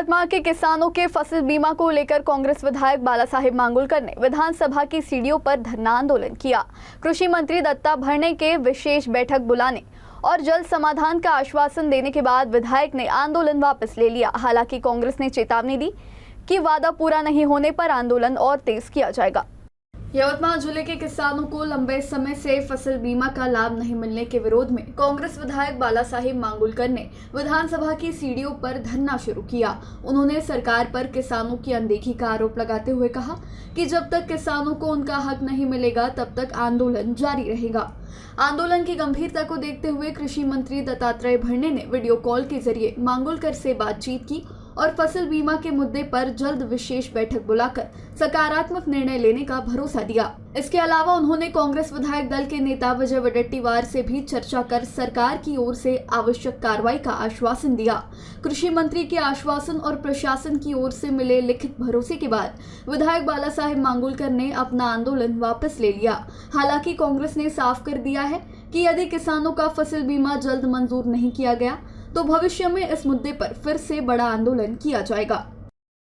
यवतमाळ के किसानों के फसल बीमा को लेकर कांग्रेस विधायक बालासाहेब मांगुलकर ने विधानसभा की सीढ़ियों पर धरना आंदोलन किया। कृषि मंत्री दत्ता भरणे के विशेष बैठक बुलाने और जल्द समाधान का आश्वासन देने के बाद विधायक ने आंदोलन वापस ले लिया। हालांकि कांग्रेस ने चेतावनी दी कि वादा पूरा नहीं होने पर आंदोलन और तेज किया जाएगा। यवतमाळ जिले के किसानों को लंबे समय से फसल बीमा का लाभ नहीं मिलने के विरोध में कांग्रेस विधायक बालासाहेब मांगुलकर ने विधानसभा की सीढ़ियों पर धरना शुरू किया। उन्होंने सरकार पर किसानों की अनदेखी का आरोप लगाते हुए कहा कि जब तक किसानों को उनका हक नहीं मिलेगा तब तक आंदोलन जारी रहेगा। आंदोलन की गंभीरता को देखते हुए कृषि मंत्री दत्तात्रेय भरणे ने वीडियो कॉल के जरिए मांगुलकर से बातचीत की और फसल बीमा के मुद्दे पर जल्द विशेष बैठक बुलाकर सकारात्मक निर्णय लेने का भरोसा दिया। इसके अलावा उन्होंने कांग्रेस विधायक दल के नेता विजय वडेट्टीवार से भी चर्चा कर सरकार की ओर से आवश्यक कार्रवाई का आश्वासन दिया। कृषि मंत्री के आश्वासन और प्रशासन की ओर से मिले लिखित भरोसे के बाद विधायक बालासाहेब मांगुलकर ने अपना आंदोलन वापस ले लिया। हालांकि कांग्रेस ने साफ कर दिया है कि यदि किसानों का फसल बीमा जल्द मंजूर नहीं किया गया तो भविष्य में इस मुद्दे पर फिर से बड़ा आंदोलन किया जाएगा।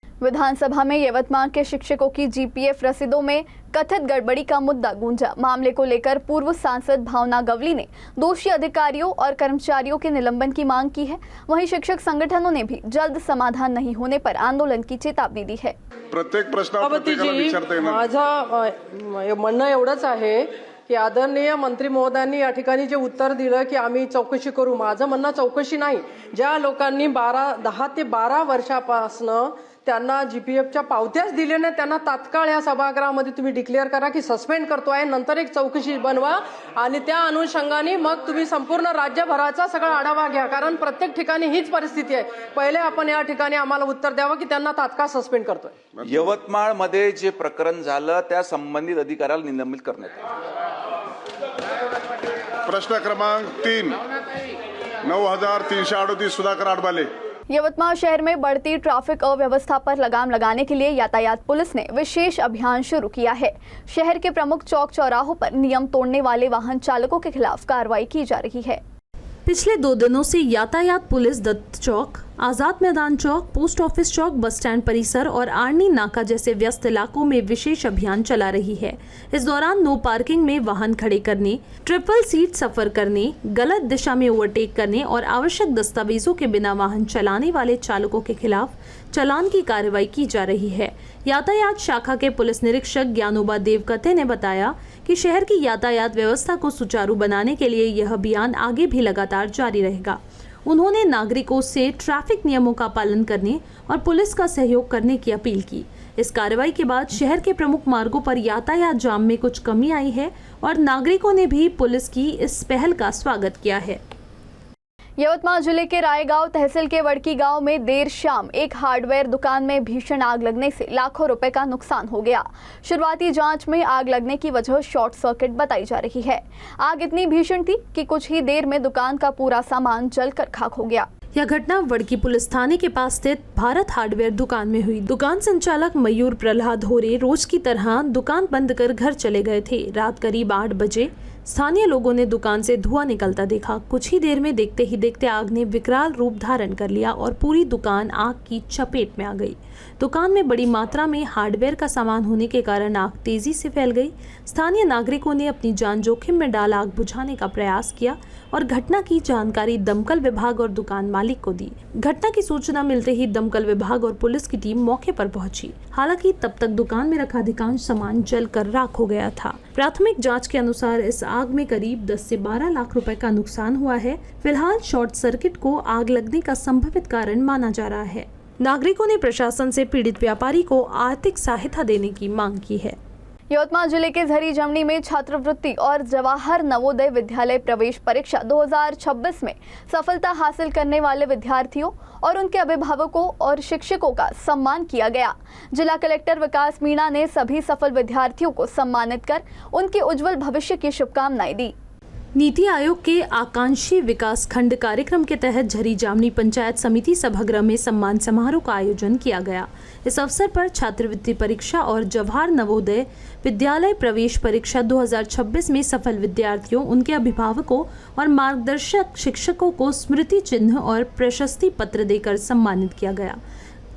विधानसभा में यवतमाळ के शिक्षकों की जीपीएफ रसीदों में कथित गड़बड़ी का मुद्दा गूंजा। मामले को लेकर पूर्व सांसद भावना गवली ने दोषी अधिकारियों और कर्मचारियों के निलंबन की मांग की है। वहीं शिक्षक संगठनों ने भी जल्द समाधान नहीं होने पर आंदोलन की चेतावनी दी है। प्रत्येक प्रश्नावर माझं म्हणणं एवढंच आहे की आदरणीय मंत्री महोदयांनी या ठिकाणी जे उत्तर दिलं की आम्ही चौकशी करू, माझं म्हणणं चौकशी नाही। ज्या लोकांनी 10 ते 12 वर्षापासून त्यांना जीपीएफच्या पावत्याच दिल्या नाही त्यांना तात्काळ या सभागृहामध्ये तुम्ही डिक्लेअर करा की सस्पेंड करतोय, नंतर एक चौकशी बनवा आणि त्या अनुषंगाने मग तुम्ही संपूर्ण राज्यभराचा सगळा आढावा घ्या, कारण प्रत्येक ठिकाणी हीच परिस्थिती आहे। पहिले आपण या ठिकाणी आम्हाला उत्तर द्यावं की त्यांना तात्काळ सस्पेंड करतोय। यवतमाळ मध्ये जे प्रकरण झालं त्या संबंधित अधिकाऱ्याला निलंबित करण्यात आले। प्रश्न क्रमांक 3 9338 सुधाकर आडबाले। यवतमाळ शहर में बढ़ती ट्रैफिक अव्यवस्था पर लगाम लगाने के लिए यातायात पुलिस ने विशेष अभियान शुरू किया है। शहर के प्रमुख चौक चौराहों पर नियम तोड़ने वाले वाहन चालकों के खिलाफ कार्रवाई की जा रही है। पिछले 2 दिनों से यातायात पुलिस दत्त चौक, आजाद मैदान चौक, पोस्ट ऑफिस चौक, बस स्टैंड परिसर और आर्नी नाका जैसे व्यस्त इलाकों में विशेष अभियान चला रही है। इस दौरान नो पार्किंग में वाहन खड़े करने, ट्रिपल सीट सफर करने, गलत दिशा में ओवरटेक करने और आवश्यक दस्तावेजों के बिना वाहन चलाने वाले चालकों के खिलाफ चालान की कार्रवाई की जा रही है। यातायात शाखा के पुलिस निरीक्षक ज्ञानोबा देवकते ने बताया कि शहर की यातायात व्यवस्था को सुचारू बनाने के लिए यह अभियान आगे भी लगातार जारी रहेगा। उन्होंने नागरिकों से ट्रैफिक नियमों का पालन करने और पुलिस का सहयोग करने की अपील की। इस कार्रवाई के बाद शहर के प्रमुख मार्गों पर यातायात जाम में कुछ कमी आई है और नागरिकों ने भी पुलिस की इस पहल का स्वागत किया है। यवतमाळ जिले के रायगांव तहसील के वड़की गांव में देर शाम एक हार्डवेयर दुकान में भीषण आग लगने से लाखों रुपए का नुकसान हो गया। शुरुआती जांच में आग लगने की वजह शॉर्ट सर्किट बताई जा रही है। आग इतनी भीषण थी कि कुछ ही देर में दुकान का पूरा सामान जलकर खाक हो गया। यह घटना वड़की पुलिस थाने के पास स्थित भारत हार्डवेयर दुकान में हुई। दुकान संचालक मयूर प्रहलाद होरे रोज की तरह दुकान बंद कर घर चले गए थे। रात करीब 8 बजे स्थानीय लोगों ने दुकान से धुआं निकलता देखा। कुछ ही देर में देखते ही देखते आग ने विकराल रूप धारण कर लिया और पूरी दुकान आग की चपेट में आ गई। दुकान में बड़ी मात्रा में हार्डवेयर का सामान होने के कारण आग तेजी से फैल गई। स्थानीय नागरिकों ने अपनी जान जोखिम में डाल आग बुझाने का प्रयास किया और घटना की जानकारी दमकल विभाग और दुकान मालिक को दी। घटना की सूचना मिलते ही दमकल विभाग और पुलिस की टीम मौके पर पहुंची। हालांकि तब तक दुकान में रखा अधिकांश सामान जलकर राख हो गया था। प्राथमिक जांच के अनुसार इस आग में करीब 10 से 12 लाख रुपए का नुकसान हुआ है। फिलहाल शॉर्ट सर्किट को आग लगने का संभावित कारण माना जा रहा है। नागरिकों ने प्रशासन से पीड़ित व्यापारी को आर्थिक सहायता देने की मांग की है। यवतमाळ जिले के झरी जमनी में छात्रवृत्ति और जवाहर नवोदय विद्यालय प्रवेश परीक्षा 2026 में सफलता हासिल करने वाले विद्यार्थियों और उनके अभिभावकों और शिक्षकों का सम्मान किया गया। जिला कलेक्टर विकास मीणा ने सभी सफल विद्यार्थियों को सम्मानित कर उनके उज्जवल भविष्य की शुभकामनाएं दी। नीति आयोग के आकांक्षी विकास खंड कार्यक्रम के तहत झरी जामनी पंचायत समिति सभागृह में सम्मान समारोह का आयोजन किया गया। इस अवसर पर छात्रवृत्ति परीक्षा और जवाहर नवोदय विद्यालय प्रवेश परीक्षा 2026 में सफल विद्यार्थियों, उनके अभिभावकों और मार्गदर्शक शिक्षकों को स्मृति चिन्ह और प्रशस्ति पत्र देकर सम्मानित किया गया।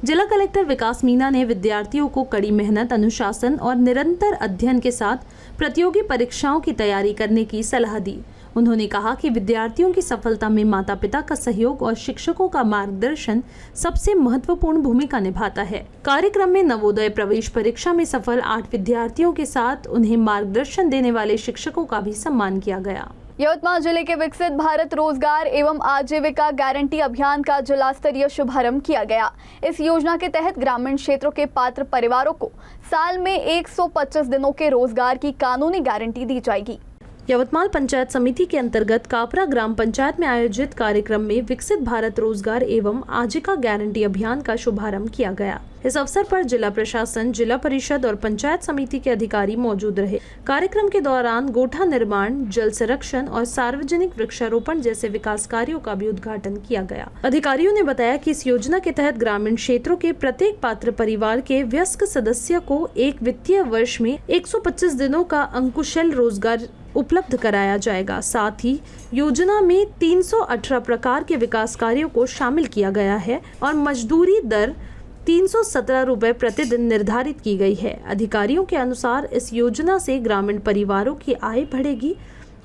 जिला कलेक्टर विकास मीणा ने विद्यार्थियों को कड़ी मेहनत, अनुशासन और निरंतर अध्ययन के साथ प्रतियोगी परीक्षाओं की तैयारी करने की सलाह दी। उन्होंने कहा कि विद्यार्थियों की सफलता में माता पिता का सहयोग और शिक्षकों का मार्गदर्शन सबसे महत्वपूर्ण भूमिका निभाता है। कार्यक्रम में नवोदय प्रवेश परीक्षा में सफल 8 विद्यार्थियों के साथ उन्हें मार्गदर्शन देने वाले शिक्षकों का भी सम्मान किया गया। यवतमाल जिले के विकसित भारत रोजगार एवं आजीविका गारंटी अभियान का जिला स्तरीय शुभारंभ किया गया। इस योजना के तहत ग्रामीण क्षेत्रों के पात्र परिवारों को साल में 125 दिनों के रोजगार की कानूनी गारंटी दी जाएगी। यवतमाल पंचायत समिति के अंतर्गत कापरा ग्राम पंचायत में आयोजित कार्यक्रम में विकसित भारत रोजगार एवं आजीविका गारंटी अभियान का शुभारंभ किया गया। इस अवसर पर जिला प्रशासन, जिला परिषद और पंचायत समिति के अधिकारी मौजूद रहे। कार्यक्रम के दौरान गोठा निर्माण, जल संरक्षण और सार्वजनिक वृक्षारोपण जैसे विकास कार्यों का भी उद्घाटन किया गया। अधिकारियों ने बताया कि इस योजना के तहत ग्रामीण क्षेत्रों के प्रत्येक पात्र परिवार के वयस्क सदस्य को एक वित्तीय वर्ष में 125 दिनों का अंकुशल रोजगार उपलब्ध कराया जाएगा। साथ ही योजना में 318 प्रकार के विकास कार्यों को शामिल किया गया है और मजदूरी दर 317 रुपए प्रतिदिन निर्धारित की गई है। अधिकारियों के अनुसार इस योजना से ग्रामीण परिवारों की आय बढ़ेगी,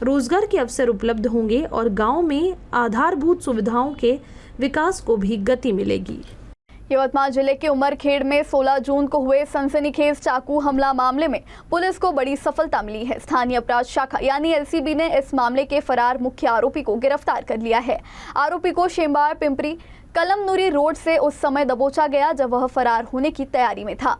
रोजगार के अवसर उपलब्ध होंगे और गांव में आधारभूत सुविधाओं के विकास को भी गति मिलेगी। यवतमाल जिले के उमरखेड़ में 16 जून को हुए सनसनीखेज चाकू हमला मामले में पुलिस को बड़ी सफलता मिली है। स्थानीय अपराध शाखा यानी एलसीबी ने इस मामले के फरार मुख्य आरोपी को गिरफ्तार कर लिया है। आरोपी को शेमबाड़ पिंपरी कलमनुरी रोड से उस समय दबोचा गया जब वह फरार होने की तैयारी में था।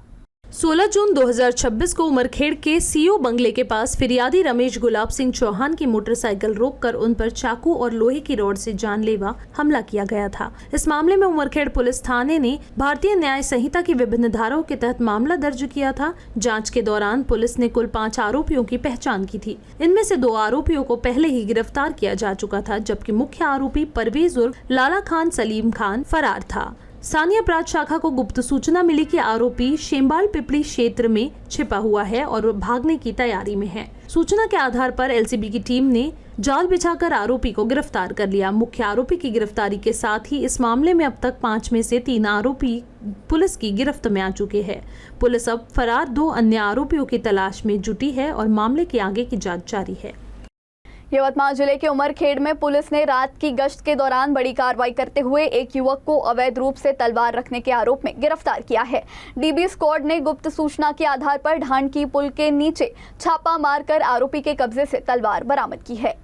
16 जून 2026 को उमरखेड़ के सीओ बंगले के पास फिरियादी रमेश गुलाब सिंह चौहान की मोटरसाइकिल रोककर उन पर चाकू और लोहे की रॉड से जानलेवा हमला किया गया था। इस मामले में उमरखेड़ पुलिस थाने ने भारतीय न्याय संहिता की विभिन्न धाराओं के तहत मामला दर्ज किया था। जांच के दौरान पुलिस ने कुल 5 आरोपियों की पहचान की थी। इनमें से 2 आरोपियों को पहले ही गिरफ्तार किया जा चुका था, जबकि मुख्य आरोपी परवेज उर्फ लाला खान सलीम खान फरार था। स्थानीय अपराध शाखा को गुप्त सूचना मिली कि आरोपी शेमबाड़ पिपली क्षेत्र में छिपा हुआ है और भागने की तैयारी में है। सूचना के आधार पर एलसीबी की टीम ने जाल बिछाकर आरोपी को गिरफ्तार कर लिया। मुख्य आरोपी की गिरफ्तारी के साथ ही इस मामले में अब तक 5 में से 3 आरोपी पुलिस की गिरफ्त में आ चुके हैं। पुलिस अब फरार 2 अन्य आरोपियों की तलाश में जुटी है और मामले की आगे की जाँच जारी है। यवतमाल जिले के उमरखेड़ में पुलिस ने रात की गश्त के दौरान बड़ी कार्रवाई करते हुए एक युवक को अवैध रूप से तलवार रखने के आरोप में गिरफ्तार किया है। डीबी स्क्वाड ने गुप्त सूचना के आधार पर ढांडकी पुल के नीचे छापा मारकर आरोपी के कब्जे से तलवार बरामद की है।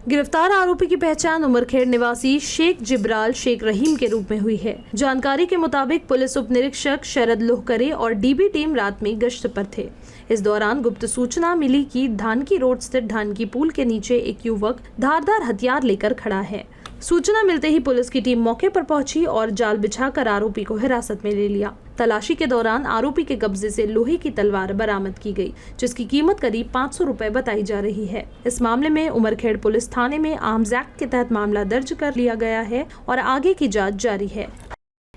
गिरफ्तार आरोपी की पहचान उमरखेड़ निवासी शेख जिब्राल शेख रहीम के रूप में हुई है। जानकारी के मुताबिक पुलिस उप निरीक्षक शरद लोहकरे और डीबी टीम रात में गश्त पर थे। इस दौरान गुप्त सूचना मिली कि ढानकी रोड स्थित ढानकी पुल के नीचे एक युवक धारदार हथियार लेकर खड़ा है। सूचना मिलते ही पुलिस की टीम मौके पर पहुंची और जाल बिछाकर आरोपी को हिरासत में ले लिया। तलाशी के दौरान आरोपी के कब्जे से लोहे की तलवार बरामद की गई, जिसकी कीमत करीब 500 रुपए बताई जा रही है। इस मामले में उमरखेड़ पुलिस थाने में आर्म्स एक्ट के तहत मामला दर्ज कर लिया गया है और आगे की जाँच जारी है।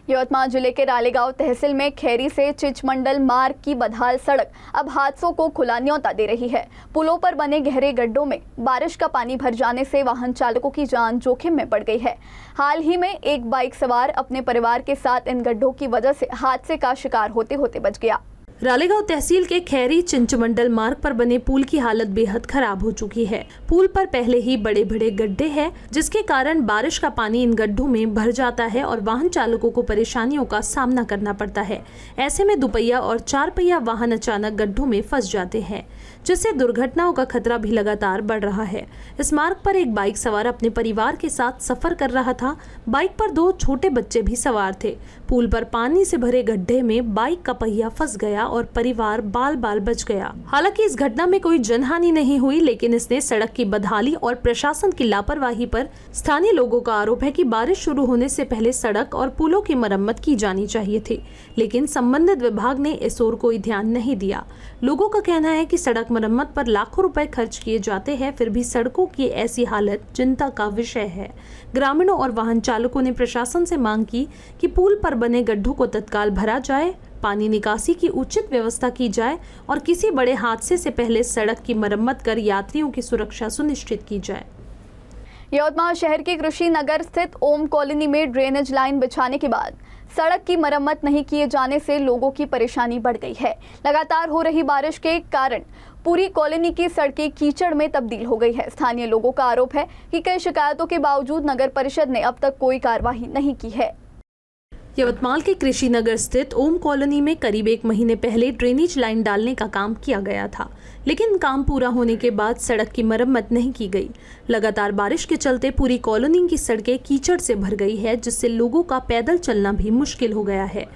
यवतमाल जिले के रालेगांव तहसील में खैरी से चिचमंडल मार्ग की बदहाल सड़क अब हादसों को खुला न्योता दे रही है। पुलों पर बने गहरे गड्ढों में बारिश का पानी भर जाने से वाहन चालकों की जान जोखिम में पड़ गई है। हाल ही में एक बाइक सवार अपने परिवार के साथ इन गड्ढों की वजह से हादसे का शिकार होते होते बच गया। रालेगांव तहसील के खैरी चिंचमंडल मार्ग पर बने पुल की हालत बेहद खराब हो चुकी है। पुल पर पहले ही बड़े बड़े गड्ढे हैं, जिसके कारण बारिश का पानी इन गड्ढों में भर जाता है और वाहन चालकों को परेशानियों का सामना करना पड़ता है। ऐसे में दुपहिया और 4 पहिया वाहन अचानक गड्ढों में फंस जाते हैं, जिससे दुर्घटनाओं का खतरा भी लगातार बढ़ रहा है। इस मार्ग पर एक बाइक सवार अपने परिवार के साथ सफर कर रहा था। बाइक पर 2 छोटे बच्चे भी सवार थे। पुल पर पानी से भरे गड्ढे में बाइक का पहिया फंस गया और परिवार बाल बाल बच गया। हालांकि इस घटना में कोई जनहानि नहीं हुई, लेकिन इसने सड़क की बदहाली और प्रशासन की लापरवाही पर स्थानीय लोगों का आरोप है कि बारिश शुरू होने से पहले सड़क और पुलों की मरम्मत की जानी चाहिए थी, लेकिन संबंधित विभाग ने इस ओर कोई ध्यान नहीं दिया। लोगों का कहना है कि सड़क मरम्मत पर लाखों रुपए खर्च किए जाते हैं, फिर भी सड़कों की ऐसी हालत चिंता का विषय है। ग्रामीणों और वाहन चालकों ने प्रशासन से मांग की कि पुल पर बने गड्ढों को तत्काल भरा जाए, पानी निकासी की उचित व्यवस्था की जाए और किसी बड़े हादसे से पहले सड़क की मरम्मत कर यात्रियों की सुरक्षा सुनिश्चित की जाए। यवतमाल शहर की कृषि नगर स्थित ओम कॉलोनी में ड्रेनेज लाइन बिछाने के बाद सड़क की मरम्मत नहीं किए जाने से लोगों की परेशानी बढ़ गई है। लगातार हो रही बारिश के कारण पूरी कॉलोनी की सड़कें कीचड़ में तब्दील हो गई है। स्थानीय लोगों का आरोप है कि कई शिकायतों के बावजूद नगर परिषद ने अब तक कोई कार्रवाई नहीं की है। यवतमाल के कृषि नगर स्थित ओम कॉलोनी में करीब 1 महीने पहले ड्रेनेज लाइन डालने का काम किया गया था, लेकिन काम पूरा होने के बाद सड़क की मरम्मत नहीं की गई। लगातार बारिश के चलते पूरी कॉलोनी की सड़कें कीचड़ से भर गई है, जिससे लोगों का पैदल चलना भी मुश्किल हो गया है।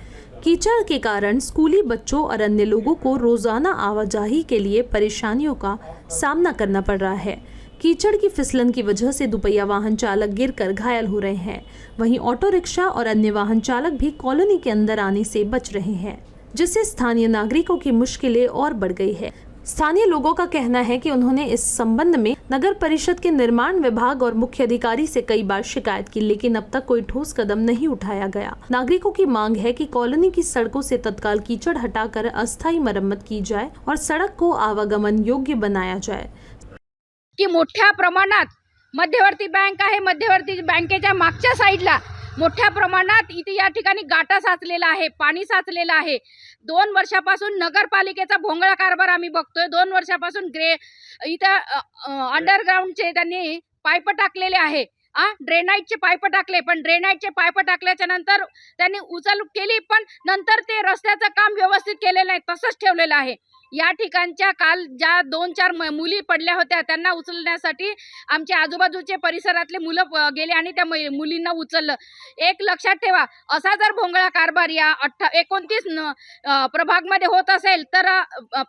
कीचड़ के कारण स्कूली बच्चों और अन्य लोगों को रोजाना आवाजाही के लिए परेशानियों का सामना करना पड़ रहा है। कीचड़ की फिसलन की वजह से दुपहिया वाहन चालक गिरकर घायल हो रहे हैं। वहीं ऑटो रिक्शा और अन्य वाहन चालक भी कॉलोनी के अंदर आने से बच रहे हैं, जिससे स्थानीय नागरिकों की मुश्किलें और बढ़ गई है। स्थानीय लोगों का कहना है कि उन्होंने इस संबंध में नगर परिषद के निर्माण विभाग और मुख्य अधिकारी से कई बार शिकायत की, लेकिन अब तक कोई ठोस कदम नहीं उठाया गया। नागरिकों की मांग है कि कॉलोनी की सड़कों से तत्काल कीचड़ हटाकर अस्थायी मरम्मत की जाए और सड़क को आवागमन योग्य बनाया जाए। की मोठ्या प्रमाणात मध्यवर्ती बँक आहे, मध्यवर्ती बँकेच्या मागच्या साईडला मोठ्या प्रमाणात इथे या ठिकाणी गाटा साचलेला आहे, पाणी साचलेलं आहे। 2 वर्षापासून नगरपालिकेचा भोंगळा कारभार आम्ही बघतोय। 2 वर्षापासून इथं अंडरग्राऊंडचे त्यांनी पाईप टाकलेले आहे, ड्रेनाईटचे पाईप टाकले, पण ड्रेनाईटचे पाईप टाकल्याच्या नंतर त्यांनी उचल केली, पण नंतर ते रस्त्याचं काम व्यवस्थित केलेलं नाही, तसंच ठेवलेलं आहे। या ठिकाणच्या काल ज्या 2-4 मुली पडल्या होत्या त्यांना उचलण्यासाठी आमचे आजूबाजूचे परिसरातले मुलं गेले आणि त्या मुलींना उचललं। एक लक्षात ठेवा, असा जर भोंगळा कारभार या 29 प्रभागमध्ये होत असेल तर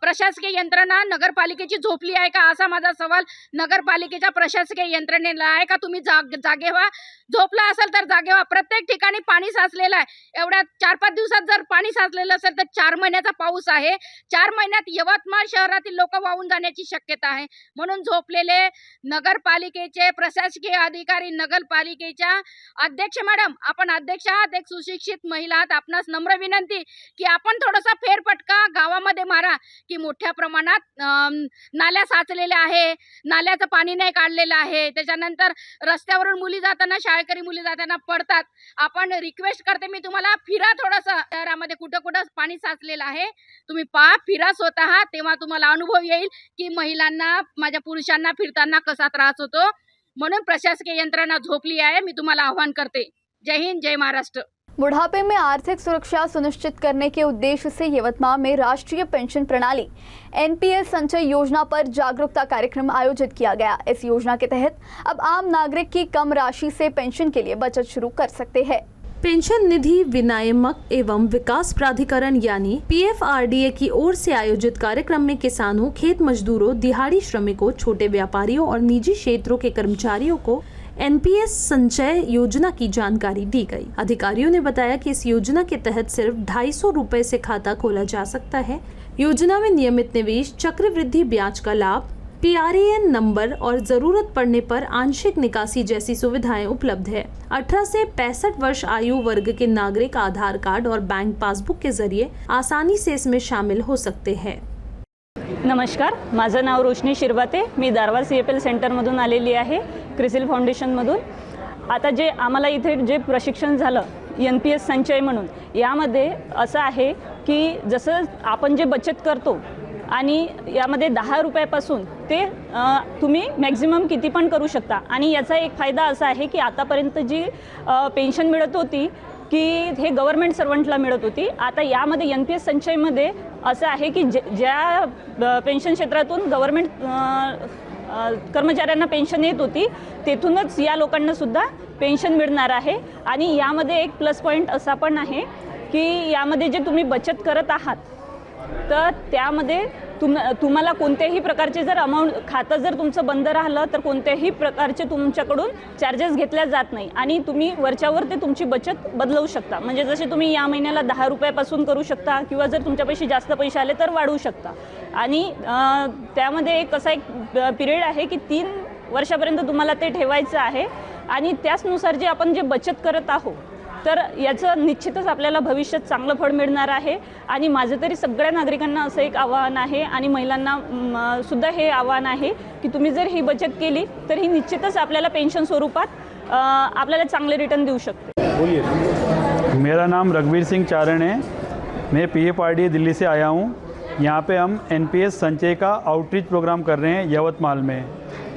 प्रशासकीय यंत्रणा नगरपालिकेची झोपली आहे का, असा माझा सवाल नगरपालिकेच्या प्रशासकीय यंत्रणेला आहे का। तुम्ही जागे व्हा, झोपला असेल तर जागे व्हा। प्रत्येक ठिकाणी पाणी साचलेलं आहे। एवढ्या 4-5 दिवसात जर पाणी साचलेलं असेल तर 4 महिन्याचा पाऊस आहे। 4 महिन्यात यवतमाळ शहरातील लोक वाहून जाण्याची शक्यता आहे। म्हणून झोपलेले नगरपालिकेचे प्रशासकीय अधिकारी, नगरपालिकेच्या अध्यक्ष मॅडम, आपण अध्यक्ष आहात, एक सुशिक्षित महिला आहात, आपणास नम्र विनंती की आपण थोडासा फेरफटका गावामध्ये मारा की मोठ्या प्रमाणात नाल्या साचलेल्या आहे, नाल्याचं पाणी नाही काढलेलं आहे। त्याच्यानंतर रस्त्यावरून मुली जाताना, शाळकरी मुली जाताना पडतात। आपण रिक्वेस्ट करते, मी तुम्हाला फिरा, थोडंसं शहरामध्ये कुठं कुठं पाणी साचलेलं आहे तुम्ही पहा, फिरा स्वतः, तेव्हा तुम्हाला अनुभव येईल की महिलांना, माझ्या पुरुषांना फिरताना कसा त्रास होतो। म्हणून प्रशासकीय यंत्रणा झोपली आहे। मी तुम्हाला आवाहन करते। जय हिंद, जय महाराष्ट्र। बुढ़ापे में आर्थिक सुरक्षा सुनिश्चित करने के उद्देश्य से यवतमाल में राष्ट्रीय पेंशन प्रणाली NPS संचय योजना पर जागरूकता कार्यक्रम आयोजित किया गया। इस योजना के तहत अब आम नागरिक की कम राशि से पेंशन के लिए बचत शुरू कर सकते हैं। पेंशन निधि विनियामक एवं विकास प्राधिकरण यानी PFRDA की ओर से आयोजित कार्यक्रम में किसानों, खेत मजदूरों, दिहाड़ी श्रमिकों, छोटे व्यापारियों और निजी क्षेत्रों के कर्मचारियों को NPS संचय योजना की जानकारी दी गई। अधिकारियों ने बताया कि इस योजना के तहत सिर्फ 250 रुपए से खाता खोला जा सकता है। योजना में नियमित निवेश, चक्रवृद्धि ब्याज का लाभ, PRAN नंबर और जरूरत पड़ने पर आंशिक निकासी जैसी सुविधाएं उपलब्ध है। 18 से 65 वर्ष आयु वर्ग के नागरिक आधार कार्ड और बैंक पासबुक के जरिए आसानी से इसमें शामिल हो सकते हैं। नमस्कार, माझं नाव रोशनी शिरवाते, मी दारवा CFL सेंटरमधून आलेली आहे, क्रिसिल फाउंडेशनमधून। आता जे आम्हाला इथे जे प्रशिक्षण झालं NPS संचय म्हणून, यामध्ये असं आहे की जसं आपण जे बचत करतो आणि यामध्ये 10 रुपयापासून ते तुम्ही मॅक्झिमम किती पण करू शकता। आणि याचा एक फायदा असा आहे की आतापर्यंत जी पेन्शन मिळत होती की हे गव्हर्नमेंट सर्वंटला मिळत होती, आता यामध्ये NPS संचयमध्ये असं आहे की ज्या पेन्शन क्षेत्रातून गव्हर्नमेंट कर्मचाऱ्यांना पेन्शन येत होती तेथूनच या लोकांना सुद्धा पेन्शन मिळणार आहे। आणि यामध्ये एक प्लस पॉईंट असा पण आहे की यामध्ये जे तुम्ही बचत करत आहात तर त्यामध्ये तुम्हाला कोणत्याही प्रकारचे जर अमाऊंट, खातं जर तुमचं बंद राहिलं तर कोणत्याही प्रकारचे तुमच्याकडून चार्जेस घेतल्या जात नाही आणि तुम्ही वरच्यावर ते तुमची बचत बदलवू शकता। म्हणजे जसे तुम्ही या महिन्याला 10 रुपयापासून करू शकता किंवा जर तुमच्यापाशी जास्त पैसे आले तर वाढवू शकता। आणि त्यामध्ये एक असा एक पिरियड आहे की 3 वर्षापर्यंत तुम्हाला ते ठेवायचं आहे आणि त्याचनुसार जे आपण जे बचत करत आहोत तर याचं निश्चितच आपल्याला भविष्यात चांगलं फळ मिळणार आहे। आणि माझं तरी सगळ्या नागरिकांना असं एक आवाहन आहे आणि महिलांना सुद्धा हे आवाहन आहे की तुम्ही जर ही बचत केली तर ही निश्चितच आपल्याला पेन्शन स्वरूपात आपल्याला चांगले रिटर्न देऊ शकते। मेरा नाम रघुवीर सिंह चारण है। मैं PFRDA दिल्ली से आया हूँ। यहाँ पे हम NPS संचय का आउटरीच प्रोग्राम कर रहे हैं यवतमाल में।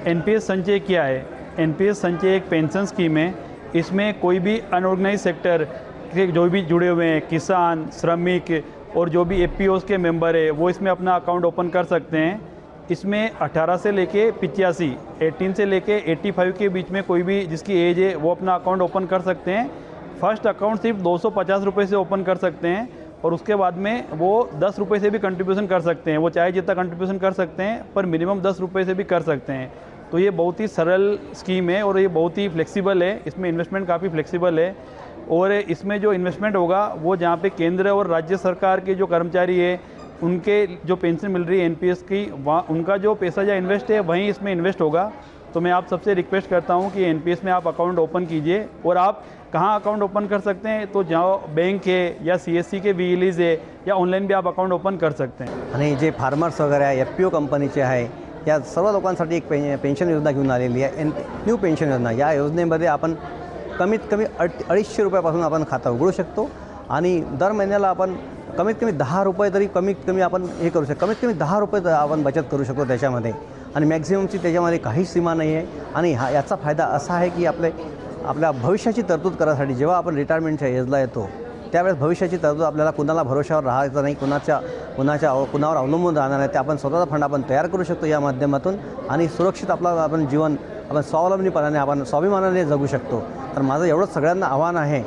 NPS संचय क्या है? NPS संचय एक पेंशन स्कीम है। इसमें कोई भी अनऑर्गेनाइज सेक्टर के जो भी जुड़े हुए हैं, किसान, श्रमिक और जो भी FPOs के मेंबर है, वो इसमें अपना अकाउंट ओपन कर सकते हैं। इसमें 18 से लेके 85, 18 से लेके 85 के बीच में कोई भी जिसकी एज है वो अपना अकाउंट ओपन कर सकते हैं। फर्स्ट अकाउंट सिर्फ 250 रुपये से ओपन कर सकते हैं और उसके बाद में वो 10 रुपये से भी कंट्रीब्यूशन कर सकते हैं। वो चाहे जितना कंट्रीब्यूशन कर सकते हैं, पर मिनिमम 10 रुपये से भी कर सकते हैं। तो ये बहुत ही सरल स्कीम है और ये बहुत ही फ्लेक्सिबल है। इसमें इन्वेस्टमेंट काफ़ी फ्लेक्सिबल है और इसमें जो इन्वेस्टमेंट होगा वो जहाँ पे केंद्र और राज्य सरकार के जो कर्मचारी है उनके जो पेंशन मिल रही है NPS की, वहाँ उनका जो पैसा या इन्वेस्ट है वहीं इसमें इन्वेस्ट होगा। तो मैं आप सबसे रिक्वेस्ट करता हूँ कि NPS में आप अकाउंट ओपन कीजिए। और आप कहाँ अकाउंट ओपन कर सकते हैं? तो जहाँ बैंक है या CSC के VLEs है या ऑनलाईन भी आप अकाउंट ओपन कर सकते हैं। आणि जे फार्मर्स वगैरे आहे, FPO कंपनीचे आहे, या सर्व लोकांसाठी एक पेन्शन योजना घेऊन आलेली आहे, न्यू पेन्शन योजना। या योजनेमध्ये आपण कमीत कमी 250 रुपयापासून आपण खातं उघडू शकतो आणि दर महिन्याला आपण कमीत कमी 10 रुपये तरी कमीत कमी आपण हे करू शकतो। कमीत कमी 10 रुपये आपण बचत करू शकतो त्याच्यामध्ये आणि मॅक्झिममची त्याच्यामध्ये काहीच सीमा नाही आहे। आणि याचा फायदा असा आहे की आपल्या भविष्याची तरतूद करायसाठी जेव्हा आपण रिटायरमेंटच्या एजला येतो त्यावेळेस भविष्याची तरतूद आपल्याला कुणाला भरोशावर राहायचं नाही, कुणावर अवलंबून राहणार नाही। ते आपण स्वतःचा फंड आपण तयार करू शकतो या माध्यमातून आणि सुरक्षित आपण जीवन आपण स्वावलंबीपणाने आपण स्वाभिमानाने जगू शकतो। तर माझं एवढंच सगळ्यांना आव्हान आहे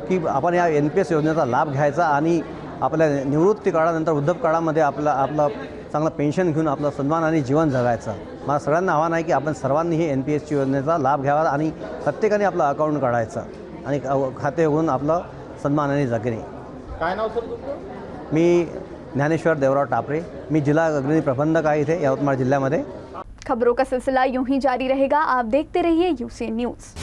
की आपण या NPS योजनेचा लाभ घ्यायचा आणि आपल्या निवृत्ती काळानंतर वृद्धापकाळामध्ये आपला चांगला पेन्शन घेऊन आपलं सन्मानाने जीवन जगायचं। मला सगळ्यांना आव्हान आहे की आपण सर्वांनी ही NPS योजनेचा लाभ घ्यावा आणि प्रत्येकाने आपलं अकाउंट काढायचं आणि खाते उघडून आपलं सन्मानाने जगणे। काय नाव सर तुमचं? मी ज्ञानेश्वर देवराव टापरे, मी जिल्हा अग्रणी प्रबंधक आहे इथे यवतमाळ जिल्ह्यामध्ये। खबरों का सिलसिला यूं ही जारी रहेगा। आप देखते रहिए UCN न्यूज़।